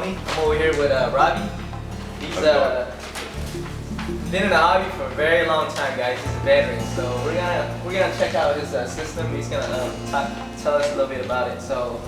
Tony. I'm over here with Robbie. He's been in the hobby for a very long time, guys. He's a veteran, so we're gonna check out his system. He's gonna tell us a little bit about it. So,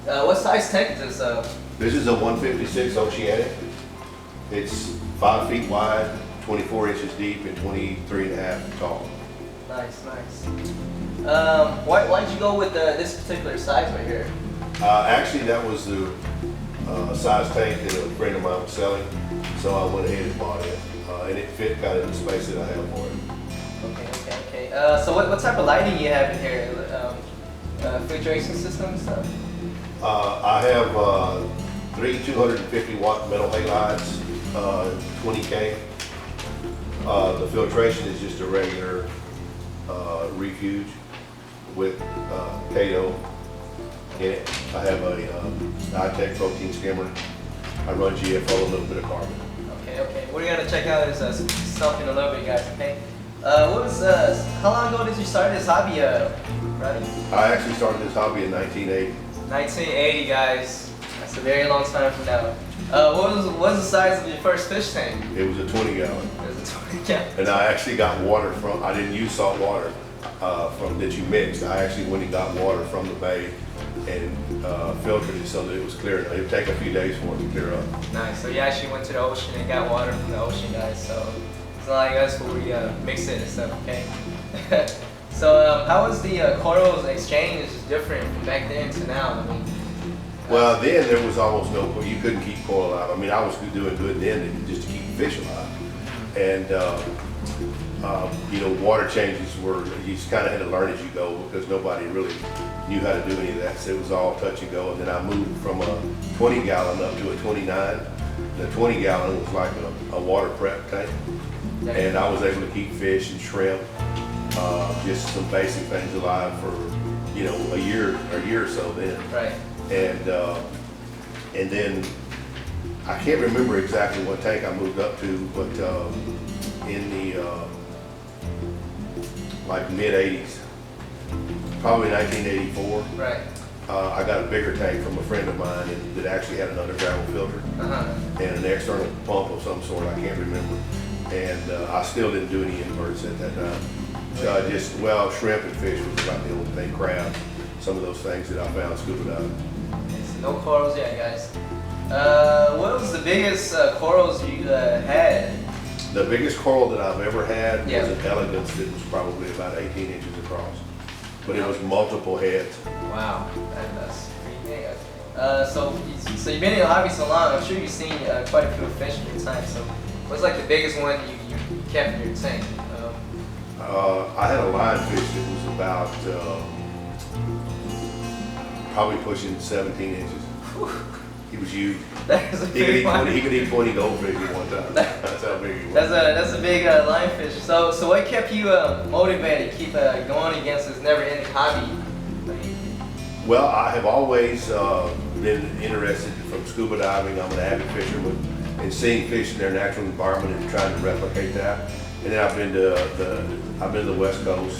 what size tank is this? This is a 156 Oceanic. It's 5 feet wide, 24 inches deep, and 23.5 tall. Nice, nice. Why'd you go with this particular size right here? Actually, that was the size tank that a friend of mine was selling, so I went ahead and bought it, and it fit kind of the space that I have for it. Okay. So what type of lighting you have in here? Filtration system and stuff? I have 3 250 watt metal halides, 20K. The filtration is just a regular Reef with KO in it. I have a high-tech protein skimmer. I run GFO, a little bit of carbon. Okay. We're gonna check out his stuff in a little bit, guys. Okay. How long ago did you start this hobby, Robbie? I actually started this hobby in 1980. 1980, guys. That's a very long time from now. What was the size of your first fish tank? It was a 20 gallon. It was a 20 gallon. And I actually got water from, I didn't use salt water that you mixed. I actually went and got water from the bay and filtered it so that it was clear. It would take a few days for it to clear up. Nice. So you actually went to the ocean and got water from the ocean, guys. So it's not like us where we mix it and stuff, okay? So how was the corals exchange different from back then to now? I mean, well, then there was almost no, you couldn't keep coral alive. I mean, I was doing good then just to keep fish alive. And, you know, water changes were, you just kind of had to learn as you go because nobody really knew how to do any of that. So it was all touch and go. And then I moved from a 20 gallon up to a 29. The 20 gallon was like a water prep tank. And I was able to keep fish and shrimp, just some basic things alive for, you know, a year or so then. Right. And then I can't remember exactly what tank I moved up to, but in the like mid 80s, probably 1984. Right. I got a bigger tank from a friend of mine that actually had an underground filter and an external pump of some sort. I can't remember. And I still didn't do any inverts at that time. So I just, shrimp and fish was about the only thing, crabs, some of those things that I found scuba diving. No corals yet, guys. What was the biggest corals you had? The biggest coral that I've ever had was an elegance that was probably about 18 inches across. But it was multiple heads. Wow, that's pretty big. So you've been in the hobby so long, I'm sure you've seen quite a few fish in your time. So what's like the biggest one you kept in your tank? I had a lionfish that was about probably pushing 17 inches. He was huge. That is a big one. He could eat 20 goldfish at one time. That's how big he was. That's a big lionfish. So what kept you motivated, keep going against this never-ending hobby? Well, I have always been interested from scuba diving. I'm an avid fisherman, and seeing fish in their natural environment and trying to replicate that. And then I've been to the West Coast,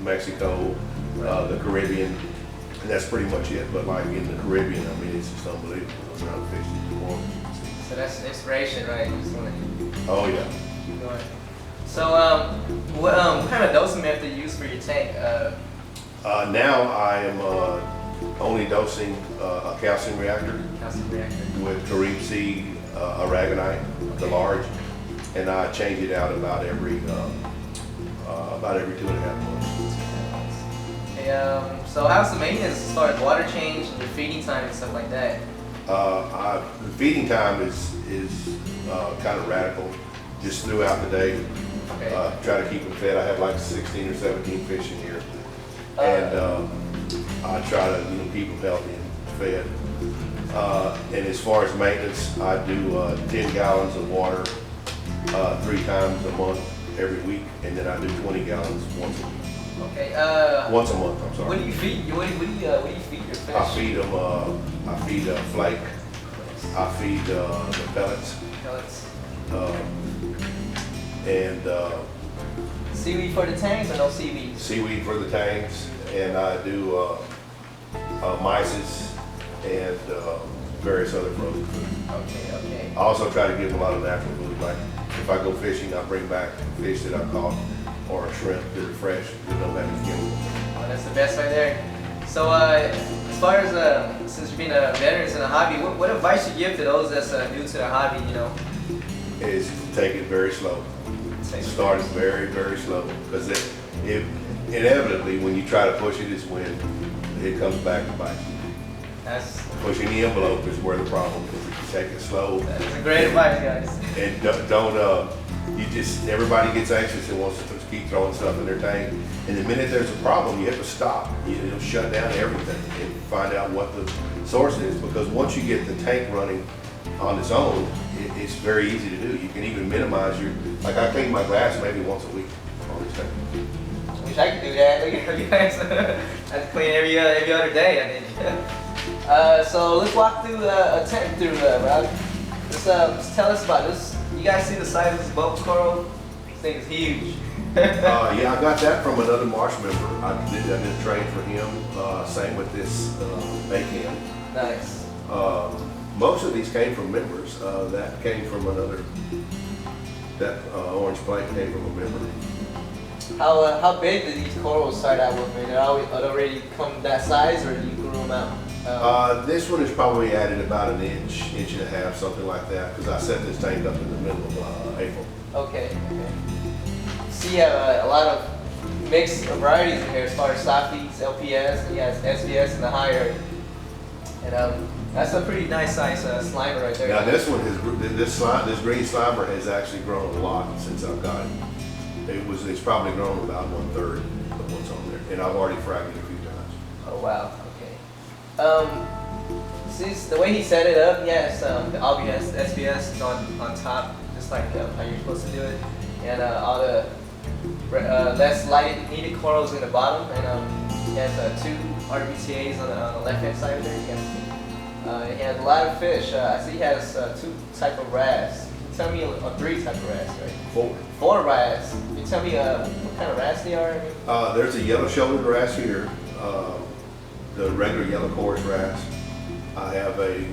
Mexico, the Caribbean. And that's pretty much it, but like in the Caribbean, I mean, it's just unbelievable. I'm not fishing. So that's inspiration, right? You just want to oh yeah. keep going. So what kind of dosing method do you use for your tank? Now I am only dosing a calcium reactor. Calcium reactor. With Reef seed, aragonite, the large, and I change it out about every 2.5 months. So how's the maintenance as far as water change and your feeding time and stuff like that? The feeding time is kind of radical, just throughout the day. Okay. Try to keep them fed. I have like 16 or 17 fish in here, and I try to keep them healthy and fed. And as far as maintenance, I do 10 gallons of water 3 times a month every week, and then I do 20 gallons once a week. Okay. Once a month, I'm sorry. What do you feed? What do you feed your fish? I feed them. I feed flake. I feed the pellets. Pellets. And seaweed for the tanks or no seaweed? Seaweed for the tanks, and I do mysis and various other frozen foods. Okay. I also try to give them a lot of natural food. Like if I go fishing, I bring back fish that I caught or a shrimp that are fresh that don't have any chemicals. Oh, that's the best right there. So as far as since you've been a veteran in a hobby, what advice you give to those that's new to the hobby? You know, Is take it very slow. Start it very, very slow, because it inevitably, when you try to push it, is when it comes back to bite you. That's Pushing the envelope is where the problem is. If you take it slow, a great advice, guys. and everybody gets anxious and wants to keep throwing stuff in their tank. And the minute there's a problem, you have to stop. You'll shut down everything and find out what the source is, because once you get the tank running on its own, it's very easy to do. You can even minimize like I clean my glass maybe once a week on this tank. I wish I could do that. Look at you guys. I have to clean every other day. I mean. So let's walk through a tank through Robbie. Just tell us about this. You guys see the size of this bubble coral? This thing is huge. Yeah, I got that from another marsh member. I did a trade for him. Same with this bacon. Nice. Most of these came from members. That came from another. That orange plate came from a member. How big did these corals start out with? Did it already come that size, or do you grew them out? This one is probably added about an inch and a half, something like that, because I set this tank up in the middle of April. Okay. See, a lot of mixed varieties in here as far as softies, LPS, and he has SBS in the higher. And that's a pretty nice size slimer right there. Now this one this green slimer has actually grown a lot since I've got it. It's probably grown about 1/3 of what's on there, and I've already fragged it a few times. Oh wow, okay. See, the way he set it up, yes, the obvious SBS is on top, just like how you're supposed to do it, and all the less light needed corals in the bottom, and he has 2 RBTAs on the left-hand side there. You guys see. He has a lot of fish. I see he has 2 type of wrasse. Tell me 3 type of wrasse, right? 4 wrasse. Can you tell me what kind of wrasse they are? There's a yellow-shouldered wrasse here, the regular yellow chorus wrasse. I have a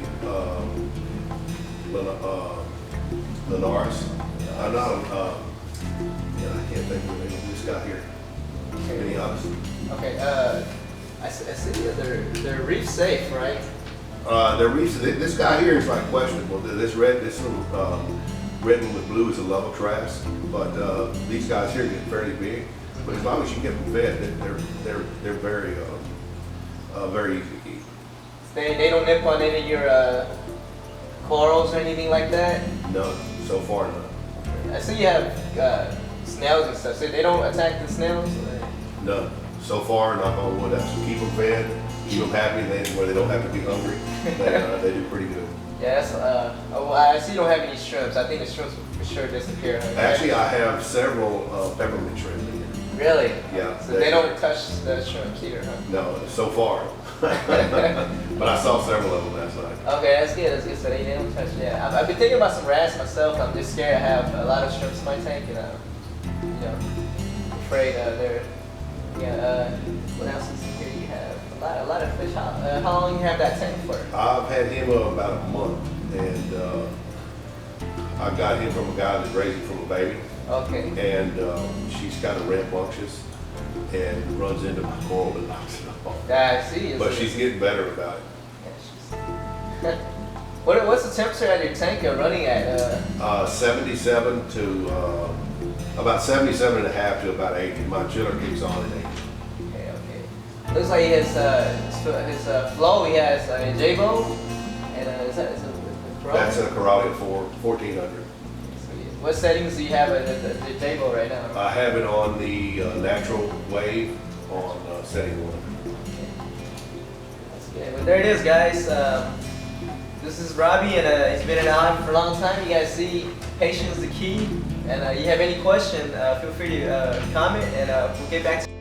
Linares. I can't think of the name of this guy here. To be honest. Okay. I see they're reef safe, right? The reefs. This guy here is like questionable. This little red one with blue is a level traps, but these guys here get fairly big. But as long as you get them fed, they're very very easy to keep. They don't nip on any of your corals or anything like that? None. So far, none. I see you have snails and stuff. So they don't attack the snails? None. So far, knock on wood. So keep them fed, keep them happy, where they don't have to be hungry. They do pretty good. Yeah, that's, I see you don't have any shrimps. I think the shrimps will for sure disappear. Huh? Actually, I have several peppermint shrimp in here. Really? Yeah. So they don't touch the shrimps either, huh? No, so far. But I saw several of them last night. Okay, that's good. So they don't touch. Yeah, I've been thinking about some wrasse myself. I'm just scared. I have a lot of shrimps in my tank, and afraid they're. Yeah. What else is in here? You have a lot of fish. How long you have that tank for? I've had him about a month, and I got him from a guy that's raising from a baby. Okay. And she's kind of rambunctious and runs into my coral and knocks it off. I see. But she's getting better about it. Yeah, what's the temperature at your tank you're running at? 77 to about 77 and a half to about 80. My chiller kicks on at 80. Okay. Looks like his flow. He has a J-bow, and is that a Corrali? That's a Corrali 1400. What settings do you have at the J-bow right now? I have it on the natural wave on setting 1. That's good. Well, there it is, guys. This is Robbie, and he's been in Island for a long time. You guys see, patience is the key. And you have any question, feel free to comment, and we'll get back to you.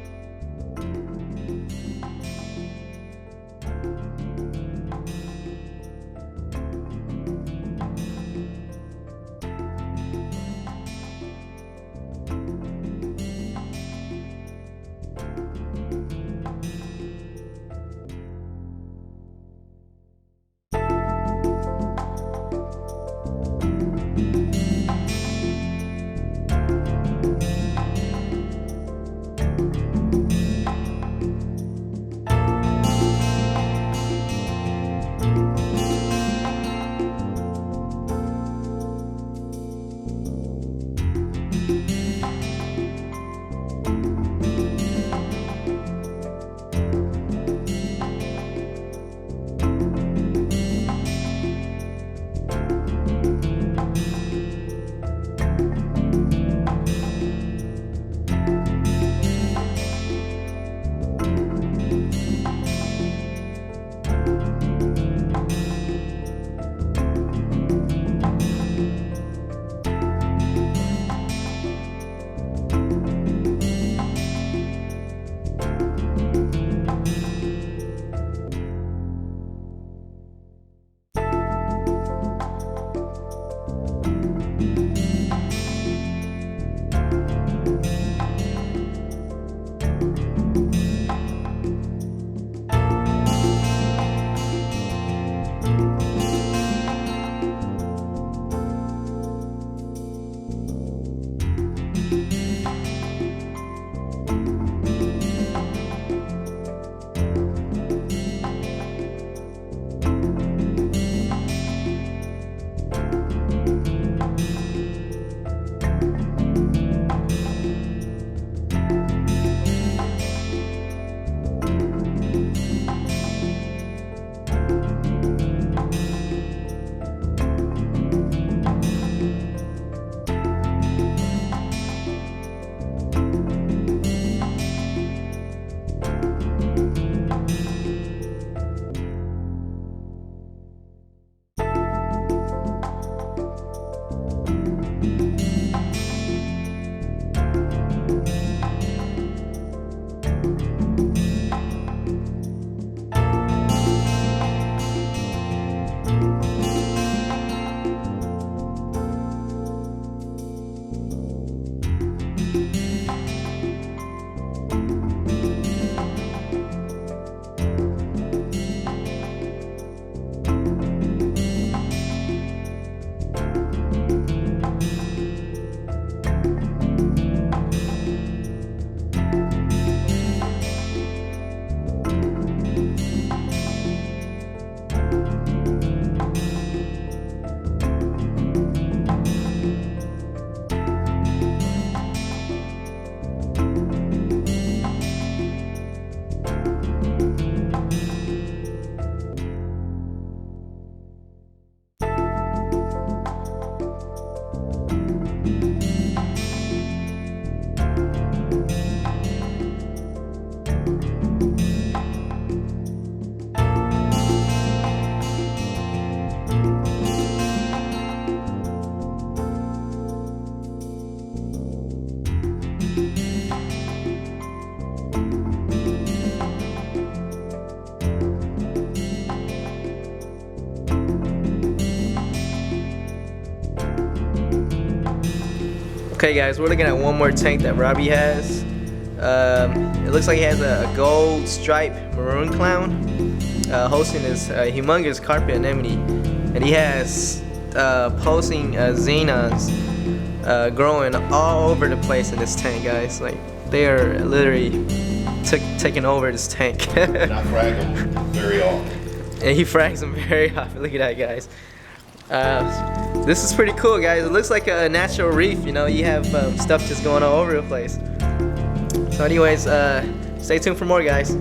Okay guys, we're looking at one more tank that Robbie has. It looks like he has a gold stripe maroon clown hosting this humongous carpet anemone, and he has pulsing xenons growing all over the place in this tank, guys. Like, they are literally taking over this tank. And I frag them very often. And he frags them very often. Look at that, guys. This is pretty cool, guys. It looks like a natural reef, you know. You have stuff just going all over the place. So anyways, stay tuned for more, guys.